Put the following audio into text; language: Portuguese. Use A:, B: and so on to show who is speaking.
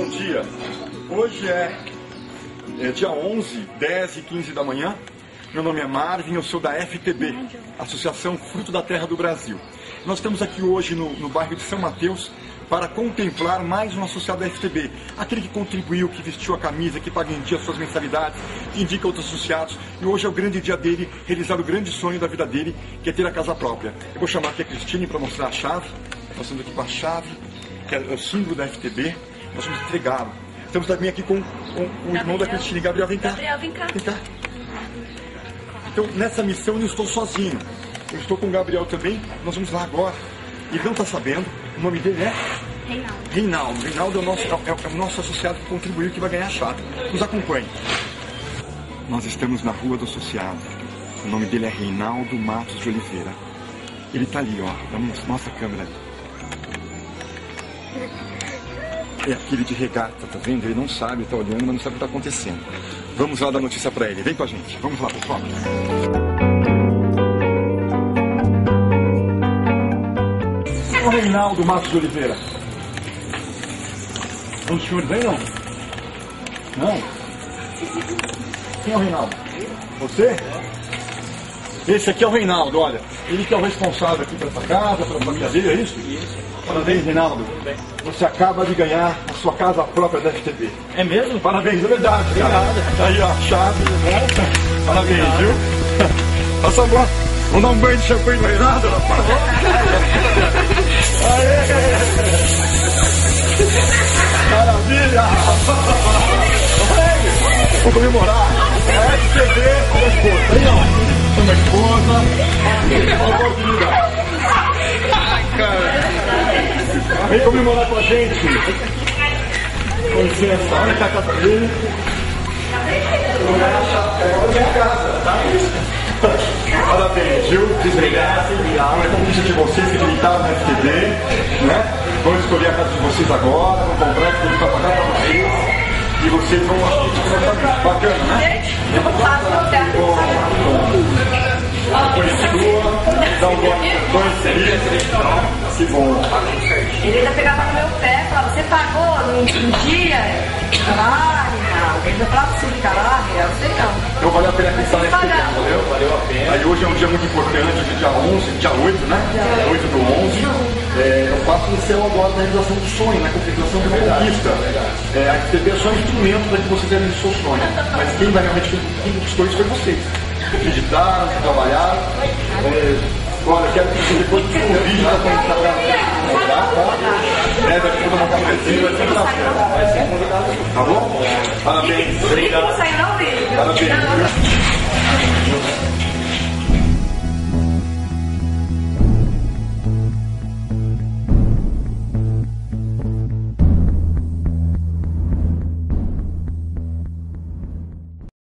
A: dia. Hoje é dia 11, 10 e 15 da manhã. Meu nome é Marvin, eu sou da FTB, Associação Fruto da Terra do Brasil. Nós estamos aqui hoje no bairro de São Mateus para contemplar mais um associado da FTB, aquele que contribuiu, que vestiu a camisa, que paga em dia suas mensalidades, que indica outros associados. E hoje é o grande dia dele, realizar o grande sonho da vida dele, que é ter a casa própria. Eu vou chamar aqui a Cristine para mostrar a chave. Nós estamos aqui com a chave, que é o símbolo da FTB. Nós vamos entregá-lo. Estamos também aqui com o irmão da Cristine. Gabriel, vem cá.
B: Gabriel, vem cá.
A: Vem cá. Então, nessa missão eu não estou sozinho. Eu estou com o Gabriel também. Nós vamos lá agora. Ele não está sabendo. O nome dele é? Reinaldo. Reinaldo é o nosso associado que contribuiu, que vai ganhar a chave. Nos acompanhe. Nós estamos na Rua do Associado. O nome dele é Reinaldo Matos de Oliveira. Ele está ali, ó. Mostra a câmera. É aquele de regata, tá vendo? Ele não sabe, está olhando, mas não sabe o que está acontecendo. Vamos lá dar notícia para ele. Vem com a gente. Vamos lá, pessoal. Quem é o Reinaldo Matos de Oliveira? O senhor vem, não? Não? Quem é o Reinaldo? Você? Esse aqui é o Reinaldo, olha. Ele que é o responsável aqui para essa casa, para a família dele, é isso? Isso. Parabéns, Reinaldo. Você acaba de ganhar a sua casa própria da FTB.
C: É mesmo?
A: Parabéns, é verdade. Obrigado. Tá aí, ó, a chave. Parabéns, viu? Passa a bola. Vamos dar um banho de champanhe no Reinaldo? Aê! Maravilha! Vamos comemorar. A FTB com a esposa. Aí, ó. Com a esposa. Olha a oportunidade. Vem comemorar com a gente. Com licença, olha aqui a casa dele. Olha a minha casa, tá? Parabéns, viu? Obrigado. É a conquista de vocês que gritaram na FTB, né? Vão escolher a casa de vocês agora, vão comprar tudo para pagar para vocês. E vocês vão assistir. Bacana, né?
B: Eu vou passar
A: Dá um bom. Que bom.
B: Ele ainda pegava no meu pé e falava, você pagou no dia? Ele ainda falava assim, caralho, eu sei não.
A: Então valeu a pena pensar nesse tempo, valeu a pena. Aí hoje é um dia muito importante, hoje é dia 11, dia 8, né? Dia 8 do 11. Eu faço o céu agora na realização do sonho, na concretização de uma conquista. A FTB é só um instrumento para que você realize o seu sonho. Mas quem vai realmente conquistou isso foi vocês. Acreditaram, trabalharam. Olha, quero que você depois do vídeo para conectar daqui toda uma cafezinha, vai ser um prazer. Vai ser convidado. Tá bom? Parabéns.
B: Obrigado. Não saiu não, Lírio.
A: Parabéns.